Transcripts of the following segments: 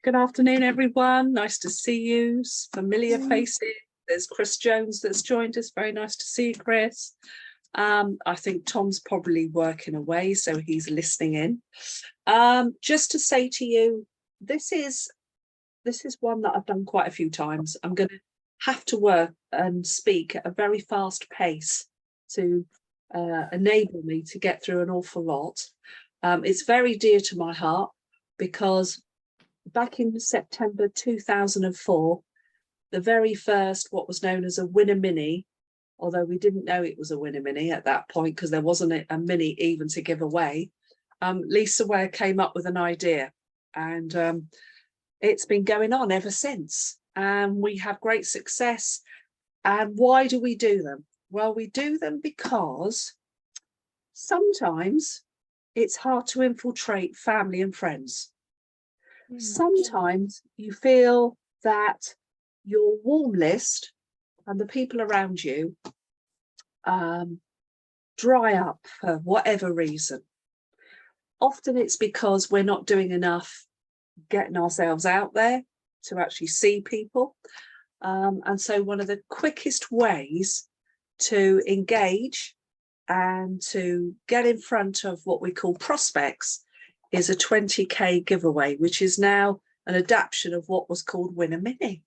Good afternoon, everyone. Nice to see you. Familiar faces. There's Chris Jones that's joined us. Very nice to see you, Chris. I think Tom's probably working away, so he's listening in. Just to say to you, this is one that I've done quite a few times. I'm going to have to work and speak at a very fast pace to enable me to get through an awful lot. It's very dear to my heart because back in September 2004, the very first what was known as a winner mini, although we didn't know it was a winner mini at that point because there wasn't a mini even to give away, Lisa Ware came up with an idea, and it's been going on ever since. And we have great success. And why do we do them? Well, we do them because sometimes it's hard to infiltrate family and friends. Sometimes you feel that your warm list and the people around you dry up for whatever reason. Often it's because we're not doing enough getting ourselves out there to actually see people. And so one of the quickest ways to engage and to get in front of what we call prospects is a 20k giveaway, which is now an adaptation of what was called Winner Mini.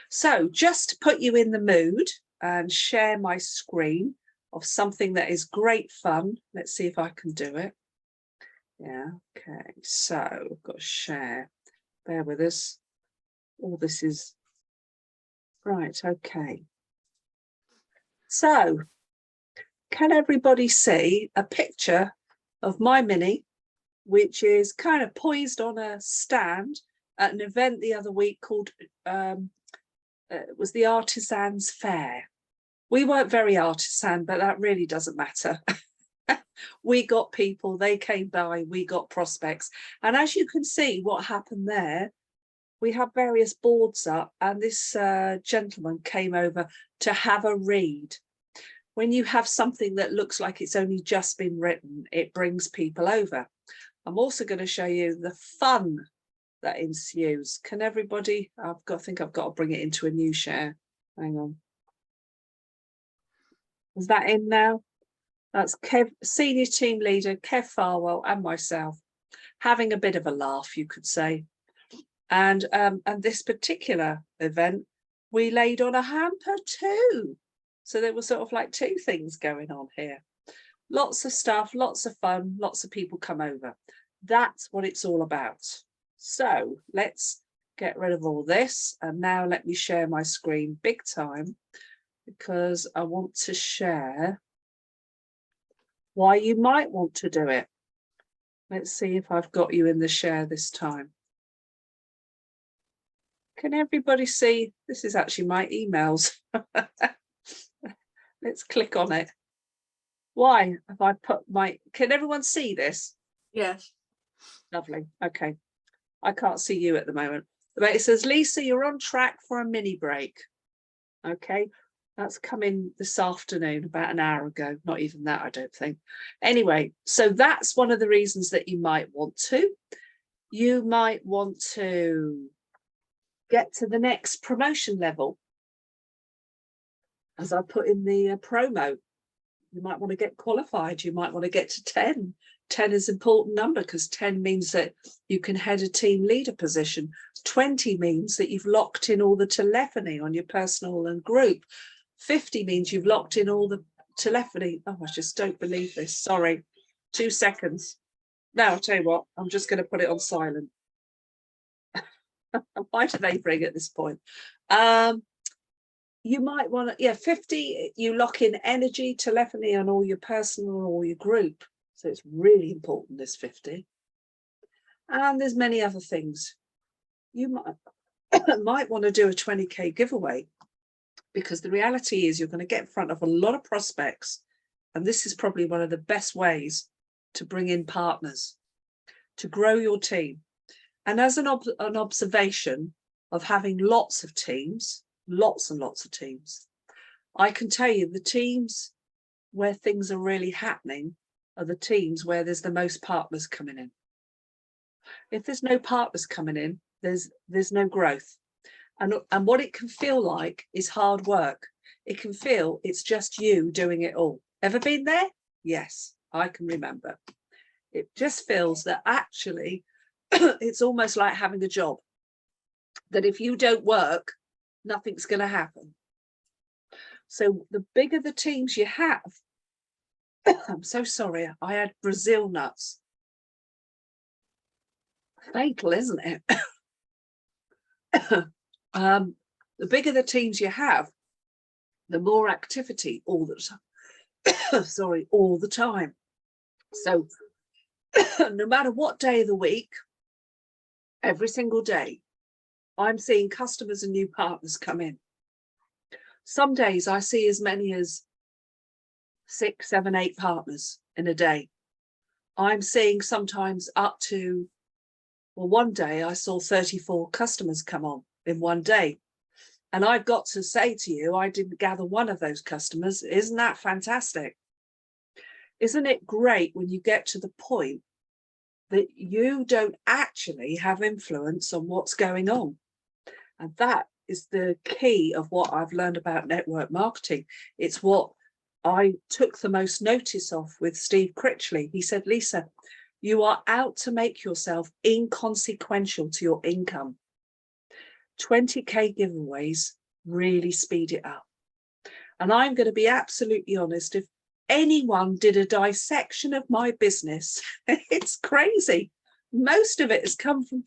So just to put you in the mood and share my screen of something that is great fun. Let's see if I can do it. Yeah, okay, so I've got to share. Bear with us. All this is right, okay. So can everybody see a picture of my mini, which is kind of poised on a stand at an event the other week called, it was the Artisans Fair. We weren't very artisan, but that really doesn't matter. We got people, they came by, we got prospects. And as you can see what happened there, we have various boards up, and this gentleman came over to have a read. When you have something that looks like it's only just been written, it brings people over. I'm also going to show you the fun that ensues. Can everybody, I think I've got to bring it into a new share. Hang on. Is that in now? That's Kev, senior team leader, Kev Farwell, and myself having a bit of a laugh, you could say. And this particular event, we laid on a hamper too. So there was sort of like two things going on here. Lots of stuff, lots of fun, lots of people come over. That's what it's all about. So let's get rid of all this. And now let me share my screen big time, because I want to share why you might want to do it. Let's see if I've got you in the share this time. Can everybody see? This is actually my emails. Let's click on it. Why have I put my, can everyone see this? Yes. Lovely. Okay. I can't see you at the moment. But it says, Lisa, you're on track for a mini break. Okay. That's come in this afternoon, about an hour ago. Not even that, I don't think. Anyway, so that's one of the reasons that you might want to. You might want to get to the next promotion level. As I put in the promo, you might want to get qualified. You might want to get to 10. 10 is an important number because 10 means that you can head a team leader position. 20 means that you've locked in all the telephony on your personal and group. 50 means you've locked in all the telephony. Oh, I just don't believe this. Sorry. 2 seconds. No, I'll tell you what, I'm just going to put it on silent. Why do they bring at this point? You might want to, 50, you lock in energy, telephony, and all your personal and all your group. So it's really important, this 50. And there's many other things. You might want to do a 20k giveaway, because the reality is you're going to get in front of a lot of prospects. And this is probably one of the best ways to bring in partners, to grow your team. And as an observation of having lots of teams, lots and lots of teams, I can tell you the teams where things are really happening are the teams where there's the most partners coming in. If there's no partners coming in, there's no growth. And what it can feel like is hard work. It can feel it's just you doing it all. Ever been there? Yes, I can remember. It just feels that actually it's almost like having a job, that if you don't work, nothing's going to happen. So the bigger the teams you have, I'm so sorry, I had Brazil nuts. Fatal, isn't it? The bigger the teams you have, the more activity all the time. Sorry, all the time. So no matter what day of the week, every single day, I'm seeing customers and new partners come in. Some days I see as many as 6, 7, 8 partners in a day. I'm seeing sometimes up to, well, one day I saw 34 customers come on in one day. And I've got to say to you, I didn't gather one of those customers. Isn't that fantastic? Isn't it great when you get to the point that you don't actually have influence on what's going on? And that is the key of what I've learned about network marketing. It's what I took the most notice of with Steve Critchley. He said, Lisa, you are out to make yourself inconsequential to your income. 20k giveaways really speed it up. And I'm going to be absolutely honest, if anyone did a dissection of my business, it's crazy. Most of it has come from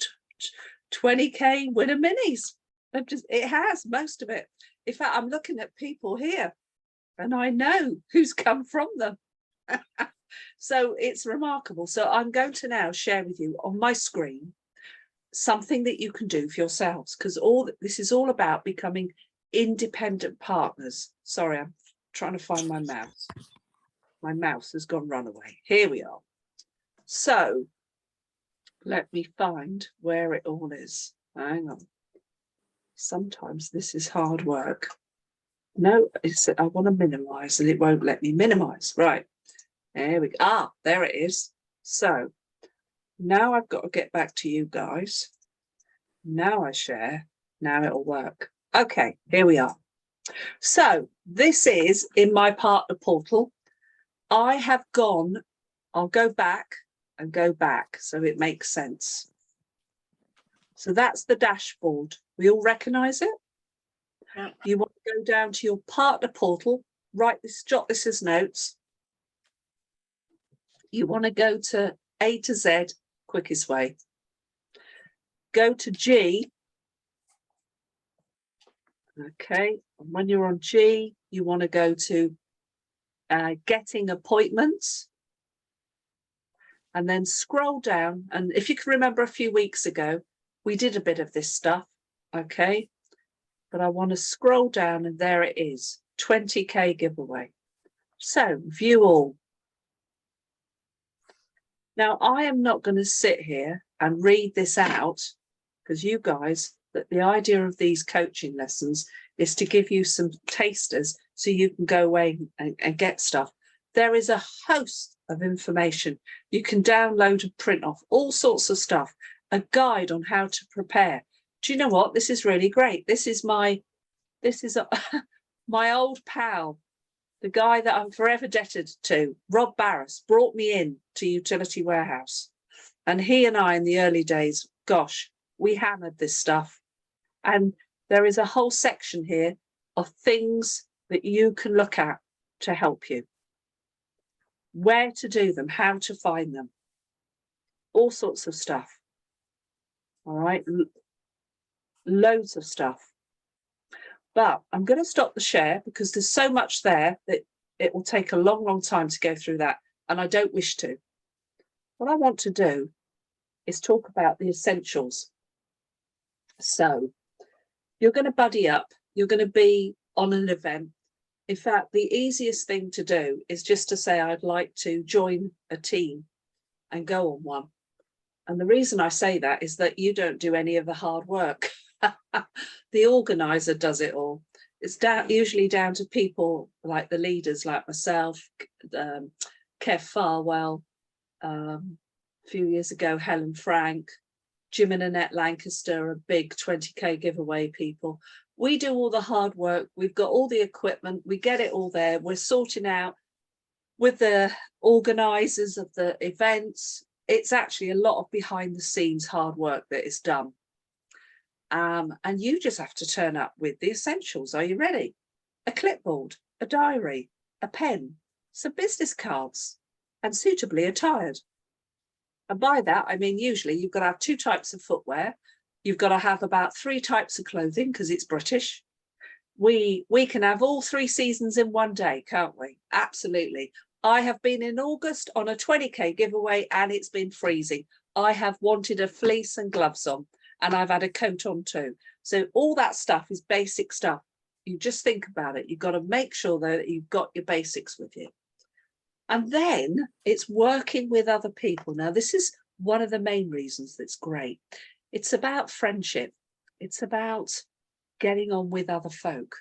20k winner minis. It has, most of it. In fact, I'm looking at people here and I know who's come from them. So it's remarkable. So I'm going to now share with you on my screen something that you can do for yourselves, because this is all about becoming independent partners. Sorry, I'm trying to find my mouse. My mouse has gone runaway. Here we are. So let me find where it all is. Hang on. Sometimes this is hard work. No, I want to minimize and it won't let me minimize. Right. There we go. Ah, there it is. So now I've got to get back to you guys. Now I share. Now it'll work. Okay, here we are. So this is in my partner portal. I have gone, I'll go back and go back so it makes sense. So that's the dashboard. We all recognize it? Yeah. You want to go down to your partner portal, jot this as notes. You want to go to A to Z, quickest way. Go to G. Okay, and when you're on G, you want to go to getting appointments. And then scroll down. And if you can remember a few weeks ago, we did a bit of this stuff. Okay, but I want to scroll down and there it is, 20k giveaway. So view all. Now, I am not going to sit here and read this out because you guys, the idea of these coaching lessons is to give you some tasters so you can go away and get stuff. There is a host of information. You can download and print off all sorts of stuff, a guide on how to prepare. Do you know what? This is really great. This is my old pal, the guy that I'm forever indebted to, Rob Barris, brought me in to Utility Warehouse. And he and I in the early days, gosh, we hammered this stuff. And there is a whole section here of things that you can look at to help you. Where to do them, how to find them, all sorts of stuff. All right, loads of stuff. But I'm going to stop the share because there's so much there that it will take a long, long time to go through that. And I don't wish to. What I want to do is talk about the essentials. So you're going to buddy up. You're going to be on an event. In fact, the easiest thing to do is just to say, I'd like to join a team and go on one. And the reason I say that is that you don't do any of the hard work. The organizer does it all. It's usually down to people like the leaders, like myself, Kev Farwell, a few years ago, Helen Frank, Jim and Annette Lancaster are big 20k giveaway people. We do all the hard work. We've got all the equipment. We get it all there. We're sorting out with the organisers of the events. It's actually a lot of behind the scenes hard work that is done. And you just have to turn up with the essentials. Are you ready? A clipboard, a diary, a pen, some business cards, and suitably attired. And by that, I mean, usually you've got to have 2 types of footwear. You've got to have about 3 types of clothing because it's British. We can have all 3 seasons in one day, can't we? Absolutely. I have been in August on a 20k giveaway and it's been freezing. I have wanted a fleece and gloves on, and I've had a coat on too. So all that stuff is basic stuff. You just think about it. You've got to make sure though that you've got your basics with you. And then it's working with other people. Now, this is one of the main reasons that's great. It's about friendship. It's about getting on with other folk.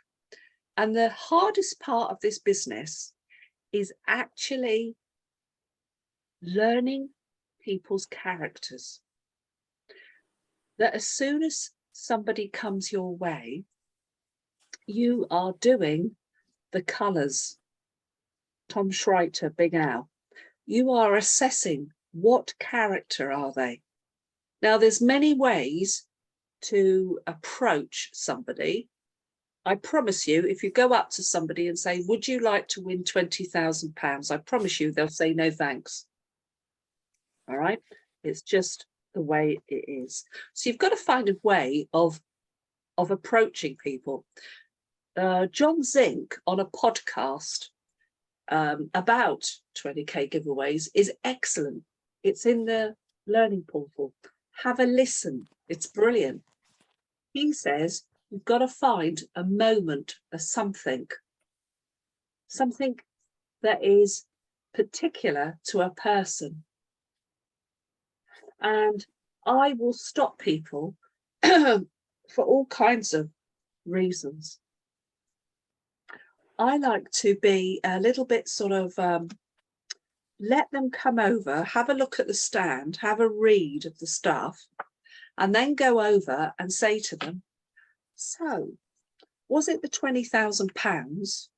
And the hardest part of this business is actually learning people's characters. That as soon as somebody comes your way, you are doing the colours. Tom Schreiter, Big Al. You are assessing what character are they. Now, there's many ways to approach somebody. I promise you, if you go up to somebody and say, would you like to win £20,000? I promise you they'll say no thanks. All right? It's just the way it is. So you've got to find a way of approaching people. John Zink on a podcast about 20k giveaways is excellent. It's in the learning portal. Have a listen. It's brilliant. He says you've got to find a moment, a something that is particular to a person. And I will stop people for all kinds of reasons. I like to be a little bit sort of, let them come over, have a look at the stand, have a read of the stuff, and then go over and say to them, so, was it the £20,000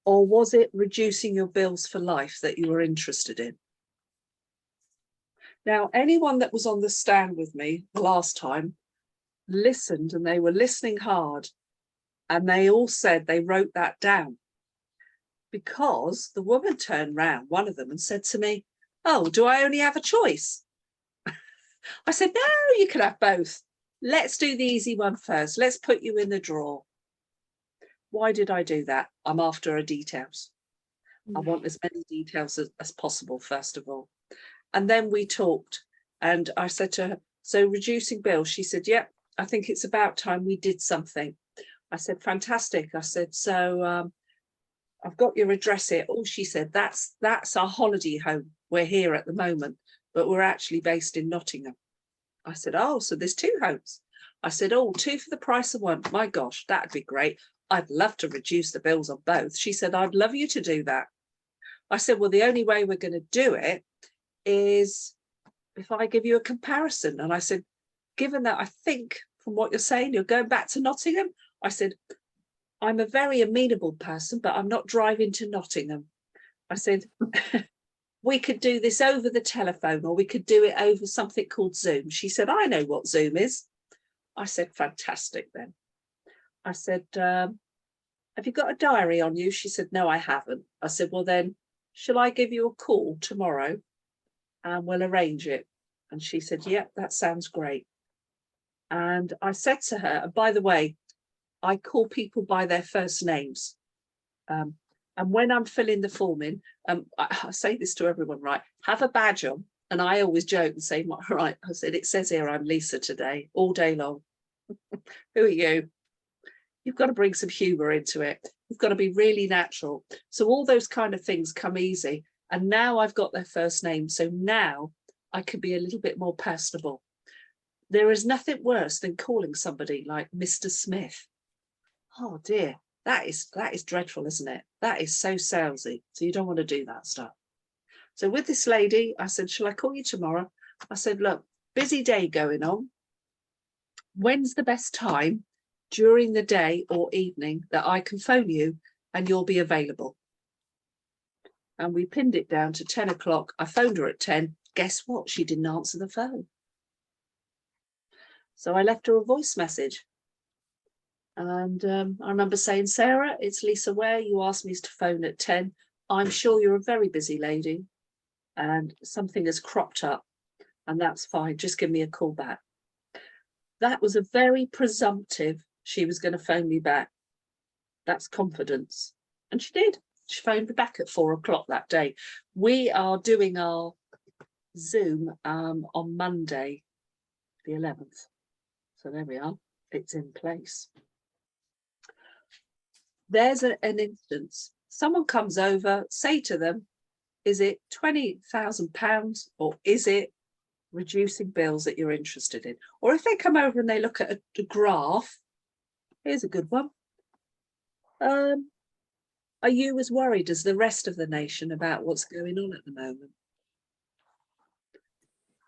or was it reducing your bills for life that you were interested in? Now, anyone that was on the stand with me the last time listened, and they were listening hard. And they all said they wrote that down, because the woman turned round, one of them, and said to me, oh, do I only have a choice? I said, no, you can have both. Let's do the easy one first. Let's put you in the drawer. Why did I do that? I'm after her details. I want as many details as possible, first of all. And then we talked, and I said to her, so reducing bills? She said, yep, I think it's about time we did something. I said, fantastic. I said, so I've got your address here. Oh, she said, that's our holiday home. We're here at the moment, but we're actually based in Nottingham. I said, oh, so there's 2 homes. I said, oh, 2 for the price of 1. My gosh, that'd be great. I'd love to reduce the bills on both. She said, I'd love you to do that. I said, well, the only way we're going to do it is if I give you a comparison. And I said, given that I think from what you're saying, you're going back to Nottingham, I said, I'm a very amenable person, but I'm not driving to Nottingham. I said, we could do this over the telephone, or we could do it over something called Zoom. She said, I know what Zoom is. I said, fantastic then. I said, have you got a diary on you? She said, no, I haven't. I said, well then, shall I give you a call tomorrow and we'll arrange it? And she said, yeah, that sounds great. And I said to her, and by the way, I call people by their first names. And when I'm filling the form in, I say this to everyone, right? Have a badge on. And I always joke and say, right, I said, it says here, I'm Lisa today, all day long. Who are you? You've got to bring some humour into it. You've got to be really natural. So all those kind of things come easy. And now I've got their first name. So now I can be a little bit more personable. There is nothing worse than calling somebody like Mr. Smith. Oh dear, that is dreadful, isn't it? That is so salesy. So you don't want to do that stuff. So with this lady, I said, shall I call you tomorrow? I said, look, busy day going on. When's the best time during the day or evening that I can phone you and you'll be available? And we pinned it down to 10 o'clock. I phoned her at 10. Guess what? She didn't answer the phone. So I left her a voice message. And I remember saying, Sarah, it's Lisa Ware. You asked me to phone at 10. I'm sure you're a very busy lady and something has cropped up, and that's fine. Just give me a call back. That was a very presumptive, she was going to phone me back. That's confidence. And she did. She phoned me back at 4 o'clock that day. We are doing our Zoom on Monday, the 11th. So there we are. It's in place. There's an instance. Someone comes over, say to them, is it £20,000 or is it reducing bills that you're interested in? Or if they come over and they look at a graph, here's a good one. Are you as worried as the rest of the nation about what's going on at the moment?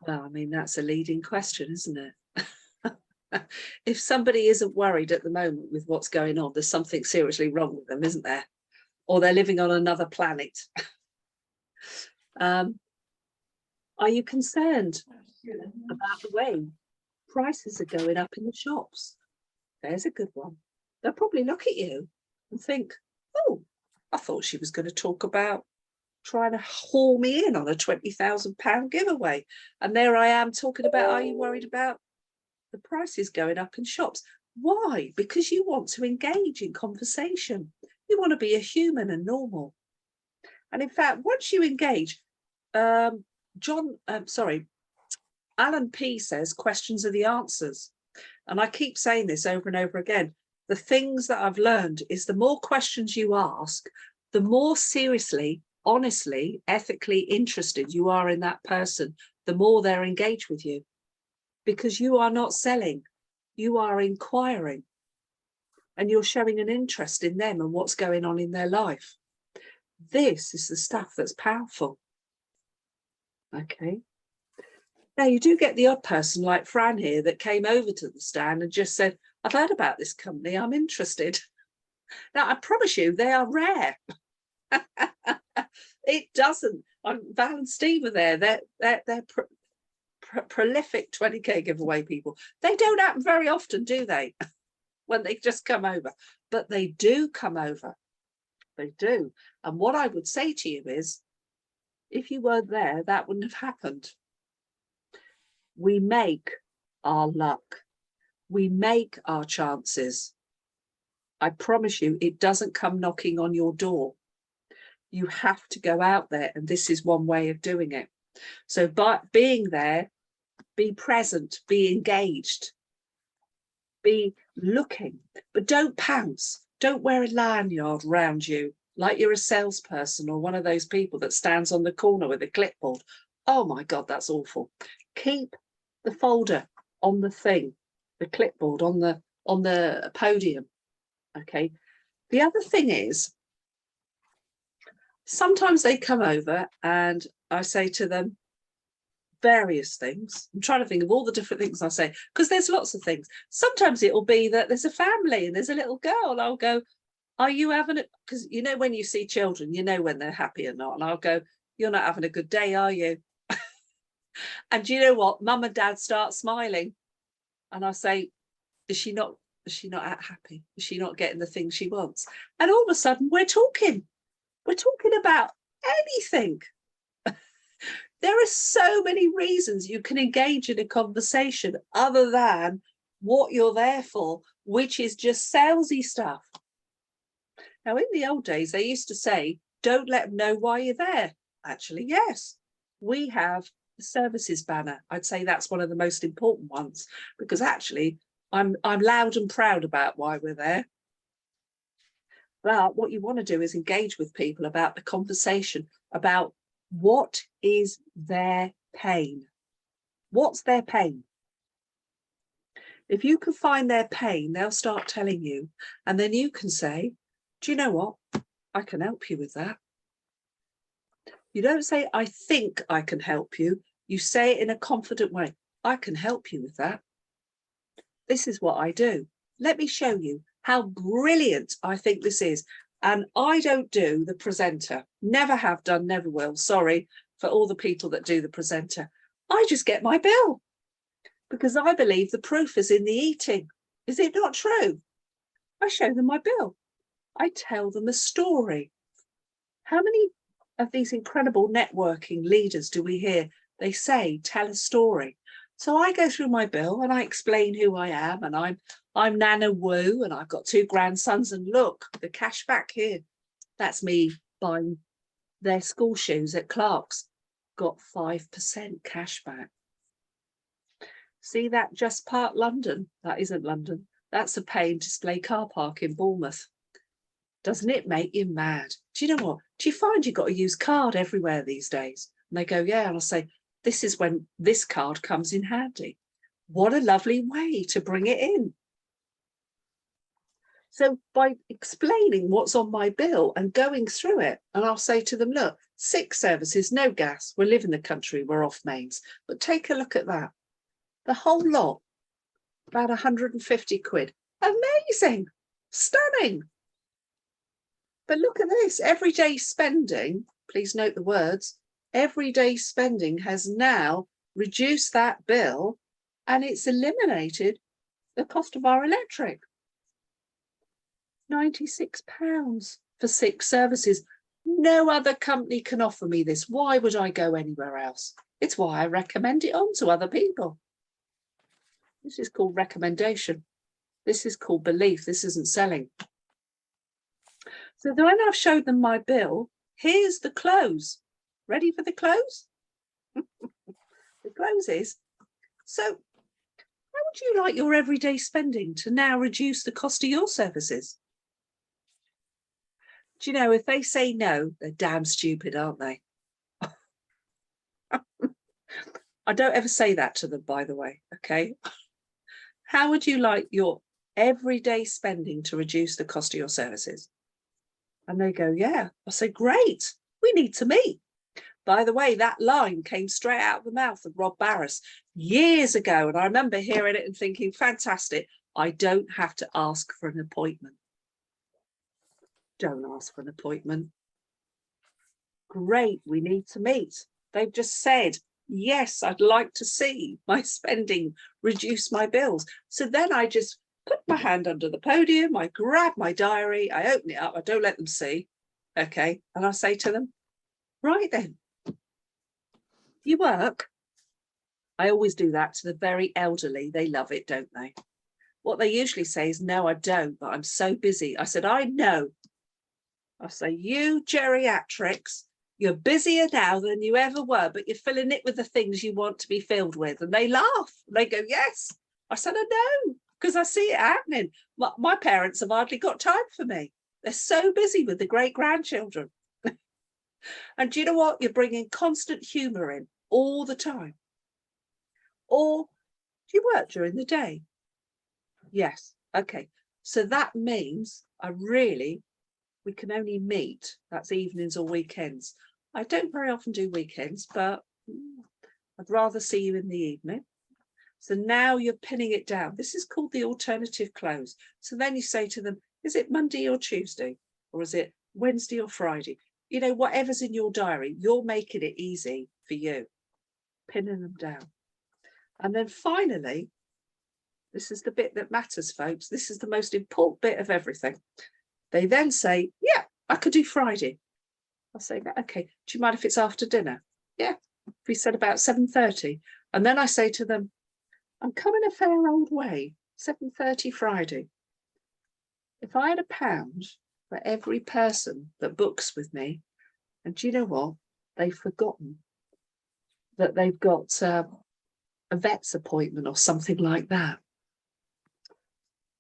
Well, I mean, that's a leading question, isn't it? If somebody isn't worried at the moment with what's going on, there's something seriously wrong with them, isn't there? Or they're living on another planet. Are you concerned about the way prices are going up in the shops? There's a good one. They'll probably look at you and think, oh, I thought she was going to talk about trying to haul me in on a £20,000 giveaway. And there I am talking about, are you worried about the prices going up in shops? Why? Because you want to engage in conversation. You want to be a human and normal. And in fact, once you engage, Alan P says questions are the answers. And I keep saying this over and over again. The things that I've learned is the more questions you ask, the more seriously, honestly, ethically interested you are in that person, the more they're engaged with you. Because you are not selling, you are inquiring. And you're showing an interest in them and what's going on in their life. This is the stuff that's powerful. Okay. Now, you do get the odd person like Fran here that came over to the stand and just said, I've heard about this company, I'm interested. Now, I promise you, they are rare. It doesn't. Val and Steve are there. They're prolific 20k giveaway people. They don't happen very often, do they? When they just come over. But they do come over. They do. And what I would say to you is, if you weren't there, that wouldn't have happened. We make our luck. We make our chances. I promise you, it doesn't come knocking on your door. You have to go out there, and this is one way of doing it. So by being there, be present, be engaged, be looking, but don't pounce. Don't wear a lanyard around you like you're a salesperson or one of those people that stands on the corner with a clipboard. Oh my God, that's awful. Keep the folder on the thing, the clipboard on the podium. Okay. The other thing is, sometimes they come over and I say to them various things. I'm trying to think of all the different things I say, because there's lots of things. Sometimes it will be that there's a family and there's a little girl, and I'll go, are you having it? Because you know, when you see children, you know when they're happy or not. And I'll go, you're not having a good day, are you? And do you know what? Mum and dad start smiling. And I say, is she not happy? Is she not getting the things she wants? And all of a sudden we're talking about anything. There are so many reasons you can engage in a conversation other than what you're there for, which is just salesy stuff. Now, in the old days, they used to say, don't let them know why you're there. Actually, yes, we have the services banner. I'd say that's one of the most important ones, because actually I'm loud and proud about why we're there. But what you want to do is engage with people about the conversation, about what is their pain. What's their pain? If you can find their pain, they'll start telling you, and then you can say, do you know what? I can help you with that. You don't say, I think I can help you. You say it in a confident way. I can help you with that. This is what I do. Let me show you how brilliant I think this is. And I don't do the presenter. Never have done, never will. Sorry for all the people that do the presenter. I just get my bill because I believe the proof is in the eating. Is it not true? I show them my bill. I tell them a story. How many of these incredible networking leaders do we hear? They say, tell a story. So I go through my bill and I explain who I am, and I'm Nana Wu, and I've got 2 grandsons, and look, the cash back here. That's me buying their school shoes at Clark's. Got 5% cash back. See that Just Park London? That isn't London. That's a pay and display car park in Bournemouth. Doesn't it make you mad? Do you know what? Do you find you've got to use card everywhere these days? And they go, yeah. And I'll say, this is when this card comes in handy. What a lovely way to bring it in. So by explaining what's on my bill and going through it, and I'll say to them, look, 6 services, no gas. We live in the country, we're off mains. But take a look at that. The whole lot, about 150 quid. Amazing, stunning. But look at this, everyday spending, please note the words, everyday spending has now reduced that bill, and it's eliminated the cost of our electric. £96 for 6 services. No other company can offer me this. Why would I go anywhere else? It's why I recommend it on to other people. This is called recommendation. This is called belief. This isn't selling. So then I've showed them my bill. Here's the close. Ready for the close? The close is, so how would you like your everyday spending to now reduce the cost of your services? Do you know, if they say no, they're damn stupid, aren't they? I don't ever say that to them, by the way, okay? How would you like your everyday spending to reduce the cost of your services? And they go, yeah. I say, great, we need to meet. By the way, that line came straight out of the mouth of Rob Barras years ago. And I remember hearing it and thinking, fantastic, I don't have to ask for an appointment. Don't ask for an appointment. Great, we need to meet. They've just said, yes, I'd like to see my spending reduce my bills. So then I just put my hand under the podium, I grab my diary, I open it up, I don't let them see, okay, and I say to them, right then, you work? I always do that to the very elderly. They love it, don't they? What they usually say is, no, I don't, but I'm so busy. I said, I know. I say, you geriatrics, you're busier now than you ever were, but you're filling it with the things you want to be filled with. And they laugh. They go, yes. I said, I know, because I see it happening. My parents have hardly got time for me. They're so busy with the great-grandchildren. And do you know what? You're bringing constant humour in all the time. Or do you work during the day? Yes. Okay. So that means we can only meet, that's evenings or weekends. I don't very often do weekends, but I'd rather see you in the evening. So now you're pinning it down. This is called the alternative close. So then you say to them, is it Monday or Tuesday? Or is it Wednesday or Friday? You know, whatever's in your diary, you're making it easy for you, pinning them down. And then finally, this is the bit that matters, folks. This is the most important bit of everything. They then say, yeah, I could do Friday. I'll say, okay, do you mind if it's after dinner? Yeah, we said about 7:30. And then I say to them, I'm coming a fair old way, 7:30 Friday. If I had £1 for every person that books with me, and do you know what? They've forgotten that they've got a vet's appointment or something like that.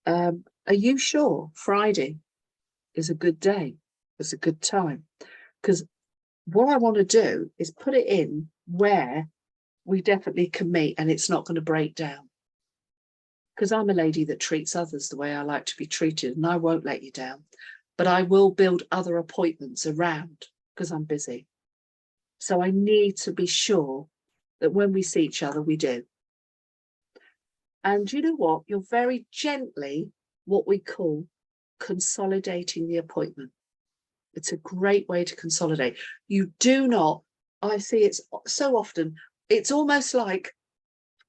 Are you sure Friday is a good day? It's a good time? Because what I want to do is put it in where we definitely can meet and it's not going to break down. Because I'm a lady that treats others the way I like to be treated, and I won't let you down. But I will build other appointments around because I'm busy. So I need to be sure that when we see each other, we do. And you know what? You're very gently what we call consolidating the appointment. It's a great way to consolidate. You do not, I see it so often, it's almost like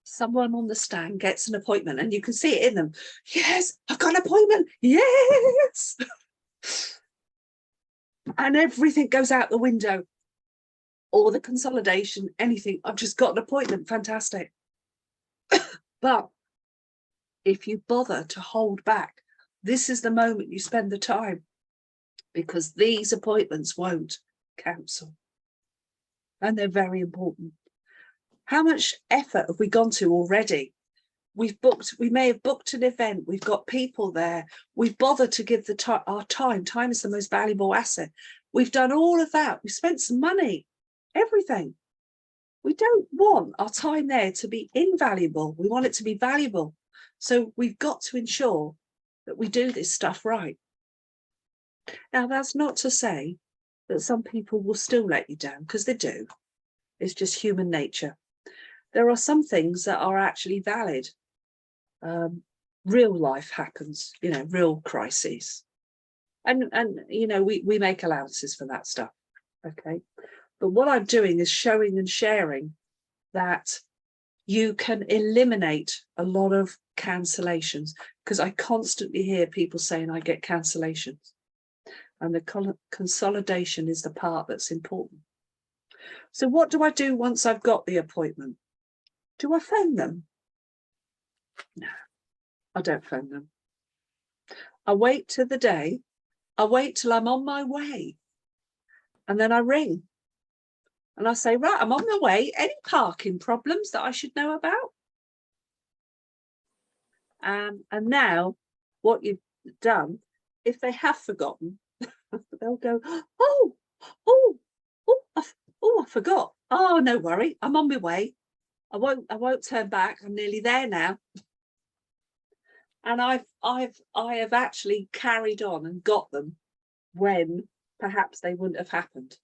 someone on the stand gets an appointment and you can see it in them. Yes, I've got an appointment. Yes. And everything goes out the window. Or the consolidation, anything. I've just got an appointment. Fantastic. But if you bother to hold back, this is the moment you spend the time, because these appointments won't cancel. And they're very important. How much effort have we gone to already? We may have booked an event. We've got people there. We've bothered to give our time. Time is the most valuable asset. We've done all of that. We've spent some money, everything. We don't want our time there to be invaluable. We want it to be valuable. So we've got to ensure that we do this stuff right. Now, that's not to say that some people will still let you down, because they do. It's just human nature. There are some things that are actually valid. Real life happens, you know, real crises. And you know, we make allowances for that stuff. Okay. But what I'm doing is showing and sharing that you can eliminate a lot of cancellations, because I constantly hear people saying I get cancellations, and the consolidation is the part that's important. So what do I do once I've got the appointment? Do I phone them? No, I don't phone them. I wait till the day. I wait till I'm on my way, and then I ring. And I say, right, I'm on my way. Any parking problems that I should know about? And now what you've done, if they have forgotten, they'll go, I forgot. Oh, no worry. I'm on my way. I won't turn back. I'm nearly there now. And I have actually carried on and got them when perhaps they wouldn't have happened.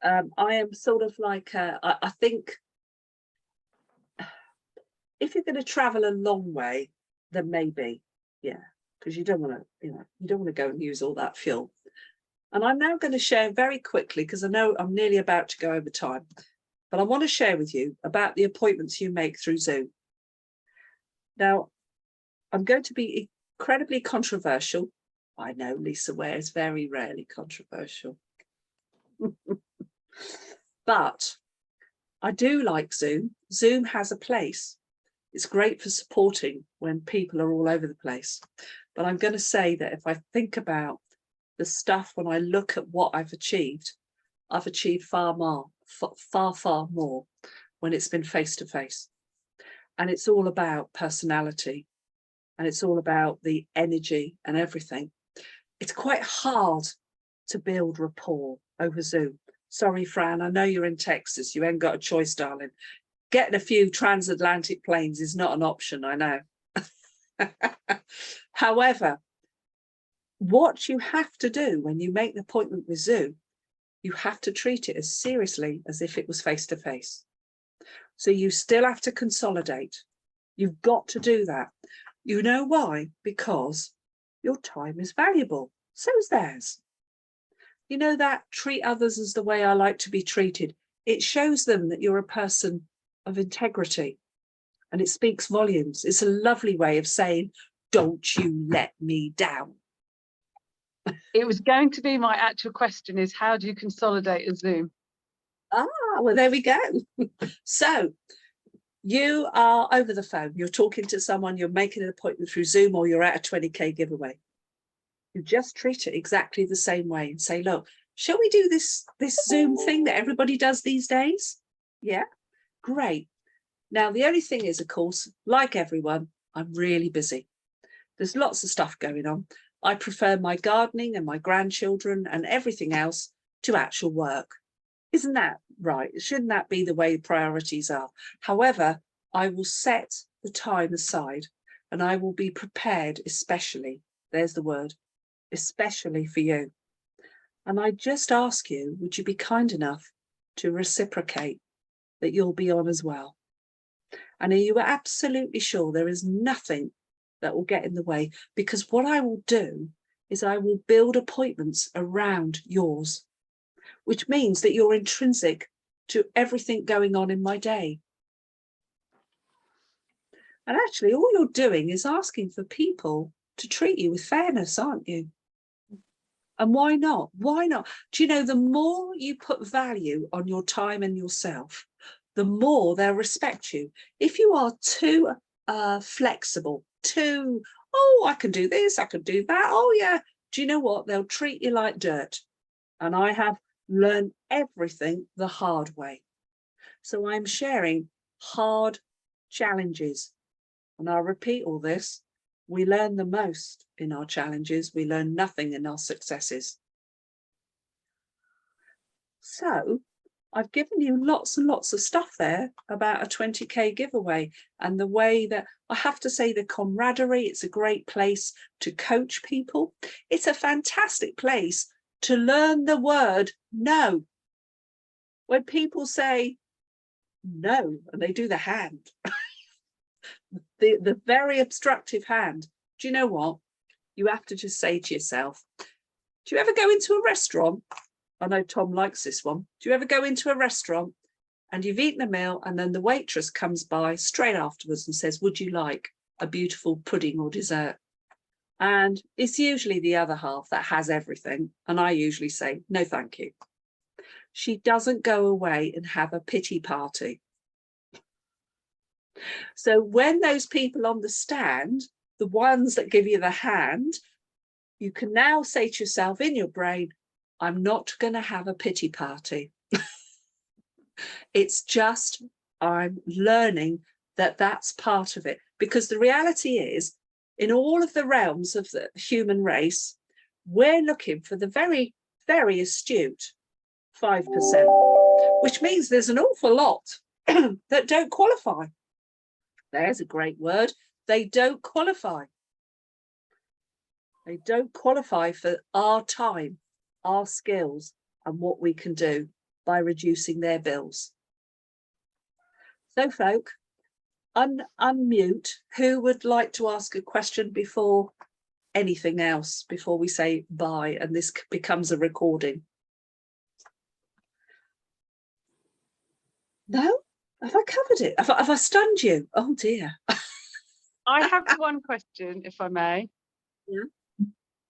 I am sort of like, I think if you're going to travel a long way, then maybe, yeah, because you don't want to, you don't want to go and use all that fuel. And I'm now going to share very quickly, because I know I'm nearly about to go over time, but I want to share with you about the appointments you make through Zoom. Now, I'm going to be incredibly controversial. I know Lisa Ware is very rarely controversial. But I do like Zoom. Zoom has a place. It's great for supporting when people are all over the place. But I'm going to say that if I think about the stuff, when I look at what I've achieved far more when it's been face to face. And it's all about personality, and it's all about the energy and everything. It's quite hard to build rapport over Zoom. Sorry, Fran, I know you're in Texas. You ain't got a choice, darling. Getting a few transatlantic planes is not an option, I know. However, what you have to do when you make an appointment with Zoom, you have to treat it as seriously as if it was face-to-face. So you still have to consolidate. You've got to do that. You know why? Because your time is valuable. So is theirs. You know that treat others as the way I like to be treated. It shows them that you're a person of integrity, and it speaks volumes. It's a lovely way of saying, don't you let me down. It was going to be my actual question, is how do you consolidate a Zoom? Ah, well, there we go. So you are over the phone, you're talking to someone, you're making an appointment through Zoom, or you're at a 20K giveaway. You just treat it exactly the same way and say, look, shall we do this Zoom thing that everybody does these days? Yeah, great. Now, the only thing is, of course, like everyone, I'm really busy. There's lots of stuff going on. I prefer my gardening and my grandchildren and everything else to actual work. Isn't that right? Shouldn't that be the way priorities are? However, I will set the time aside, and I will be prepared, especially, there's the word, especially for you. And I just ask you, would you be kind enough to reciprocate that you'll be on as well? And are you absolutely sure there is nothing that will get in the way? Because what I will do is I will build appointments around yours, which means that you're intrinsic to everything going on in my day. And actually, all you're doing is asking for people to treat you with fairness, aren't you? And why not? Why not? Do you know, the more you put value on your time and yourself, the more they'll respect you. If you are too flexible, too, oh, I can do this, I can do that, oh yeah, do you know what? They'll treat you like dirt. And I have learned everything the hard way. So I'm sharing hard challenges. And I'll repeat all this. We learn the most in our challenges. We learn nothing in our successes. So I've given you lots and lots of stuff there about a 20k giveaway, and the way that I have to say, the camaraderie, it's a great place to coach people. It's a fantastic place to learn the word no. When people say no and they do the hand, the very obstructive hand, do you know what? You have to just say to yourself, do you ever go into a restaurant? I know Tom likes this one. Do you ever go into a restaurant and you've eaten a meal and then the waitress comes by straight afterwards and says, would you like a beautiful pudding or dessert? And it's usually the other half that has everything. And I usually say, no, thank you. She doesn't go away and have a pity party. So when those people understand, the ones that give you the hand, you can now say to yourself in your brain, I'm not going to have a pity party. It's just, I'm learning that that's part of it. Because the reality is, in all of the realms of the human race, we're looking for the very, very astute 5%, which means there's an awful lot that don't qualify. There's a great word. They don't qualify. They don't qualify for our time, our skills, and what we can do by reducing their bills. So, folk, unmute. Who would like to ask a question before anything else, before we say bye and this becomes a recording? No? Have I covered it? Have I stunned you? Oh dear. I have one question, if I may. Yeah.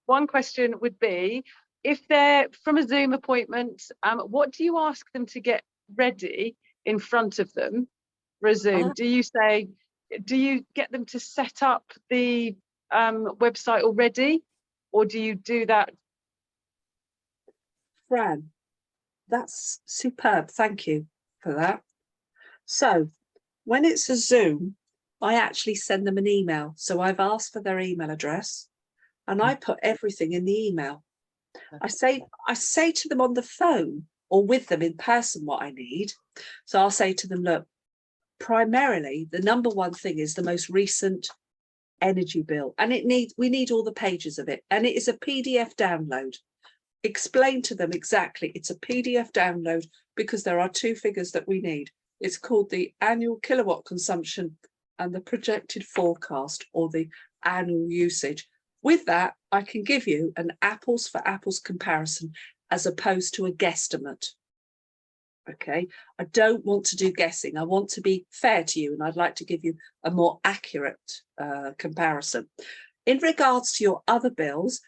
One question would be, if they're from a Zoom appointment, what do you ask them to get ready in front of them for a Zoom? Do you get them to set up the website already, or do you do that? Fran, that's superb. Thank you for that. So when it's a Zoom, I actually send them an email. So I've asked for their email address and I put everything in the email. I say to them on the phone or with them in person what I need. So I'll say to them, look, primarily the number one thing is the most recent energy bill, and we need all the pages of it, and it is a PDF download. Explain to them exactly it's a PDF download because there are two figures that we need. It's called the annual kilowatt consumption and the projected forecast, or the annual usage. With that, I can give you an apples for apples comparison as opposed to a guesstimate. Okay, I don't want to do guessing. I want to be fair to you, and I'd like to give you a more accurate comparison. In regards to your other bills,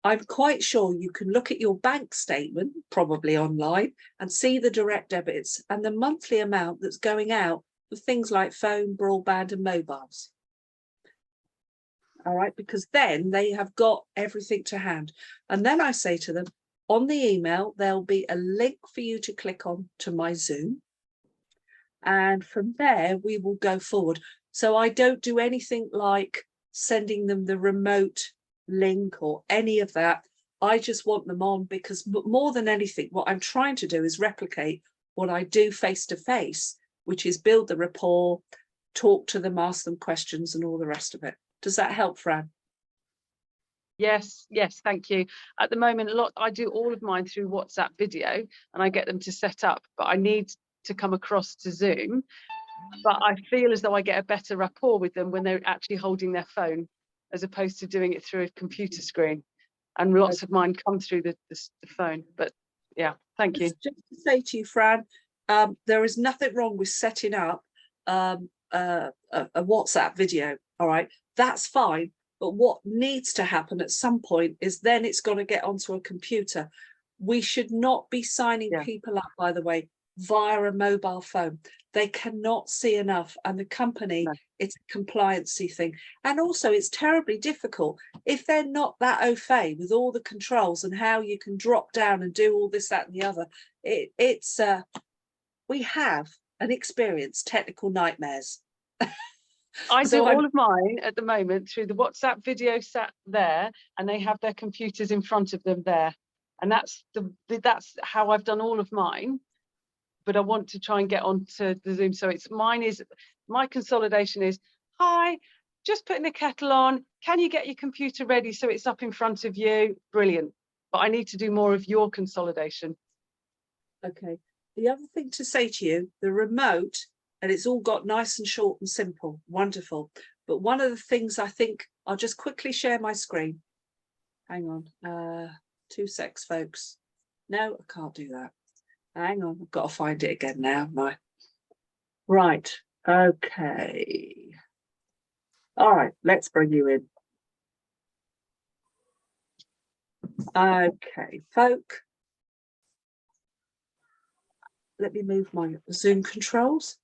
I'm quite sure you can look at your bank statement, probably online, and see the direct debits and the monthly amount that's going out for things like phone, broadband, and mobiles. All right, because then they have got everything to hand. And then I say to them, on the email, there'll be a link for you to click on to my Zoom. And from there, we will go forward. So I don't do anything like sending them the remote link or any of that. I just want them on because more than anything, what I'm trying to do is replicate what I do face to face, which is build the rapport, talk to them, ask them questions and all the rest of it. Does that help, Fran? Yes, thank you. At the moment, I do all of mine through WhatsApp video and I get them to set up, but I need to come across to Zoom. but I feel as though I get a better rapport with them when they're actually holding their phone, as opposed to doing it through a computer screen. And lots of mine come through the phone. But yeah, thank you. Just to say to you, Fran, there is nothing wrong with setting up a WhatsApp video. All right, that's fine. But what needs to happen at some point is then it's got to get onto a computer. We should not be signing people up, by the way, via a mobile phone. They cannot see enough, and the company, it's a compliancy thing. And also it's terribly difficult if they're not that au fait with all the controls and how you can drop down and do all this, that and the other. We have an experienced technical nightmares. I do all of mine at the moment through the WhatsApp video sat there, and they have their computers in front of them there. And that's how I've done all of mine. But I want to try and get onto the Zoom. So my consolidation is, hi, just putting the kettle on. Can you get your computer ready so it's up in front of you? Brilliant. But I need to do more of your consolidation. Okay. The other thing to say to you, the remote, and it's all got nice and short and simple, wonderful. But one of the things I think, I'll just quickly share my screen. Hang on, 2 secs, folks. No, I can't do that. Hang on, I've got to find it again now. Right, okay. All right, let's bring you in. Okay, folk. Let me move my Zoom controls.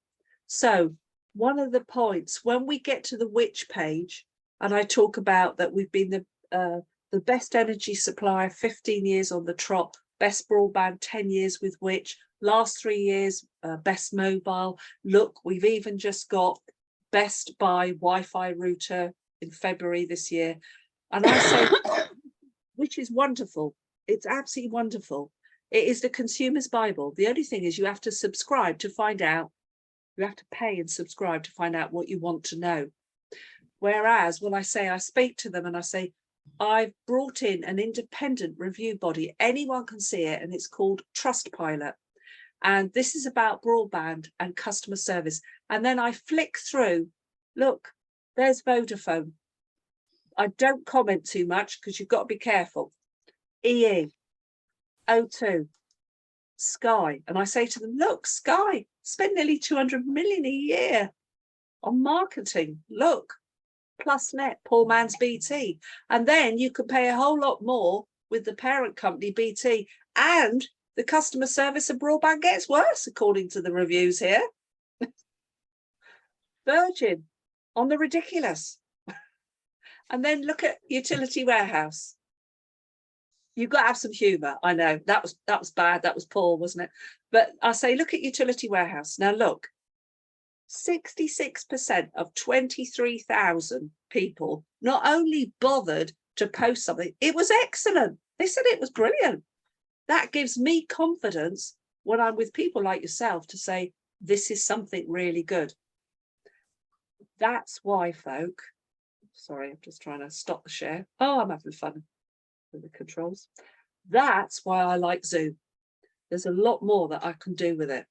So one of the points, when we get to the which page, and I talk about that we've been the best energy supplier, 15 years on the trot, best broadband, 10 years with which, last 3 years, best mobile. Look, we've even just got best buy Wi-Fi router in February this year. And I say, which is wonderful. It's absolutely wonderful. It is the consumer's Bible. The only thing is you have to subscribe to find out. You have to pay and subscribe to find out what you want to know. Whereas when I say, I speak to them and I say, I've brought in an independent review body. Anyone can see it, and it's called Trustpilot. And this is about broadband and customer service. And then I flick through, look, there's Vodafone. I don't comment too much because you've got to be careful. EE, O2, Sky. And I say to them, look, Sky, spend nearly 200 million a year on marketing. Look, PlusNet, poor man's BT. And then you could pay a whole lot more with the parent company, BT, and the customer service of broadband gets worse, according to the reviews here. Virgin, on the ridiculous. And then look at Utility Warehouse. You've got to have some humour. I know that was bad. That was poor, wasn't it? But I say, look at Utility Warehouse. Now look, 66% of 23,000 people not only bothered to post something, it was excellent. They said it was brilliant. That gives me confidence when I'm with people like yourself to say, this is something really good. That's why, folk. Sorry, I'm just trying to stop the share. Oh, I'm having fun with the controls. That's why I like Zoom. There's a lot more that I can do with it.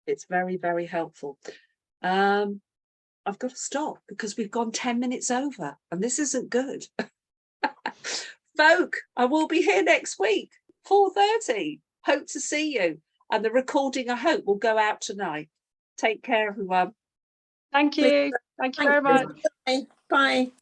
It's very, very helpful. I've got to stop because we've gone 10 minutes over and this isn't good. Folk, I will be here next week, 4:30. Hope to see you. And the recording, I hope, will go out tonight. Take care, everyone. Thank you. Thank you very much. Bye.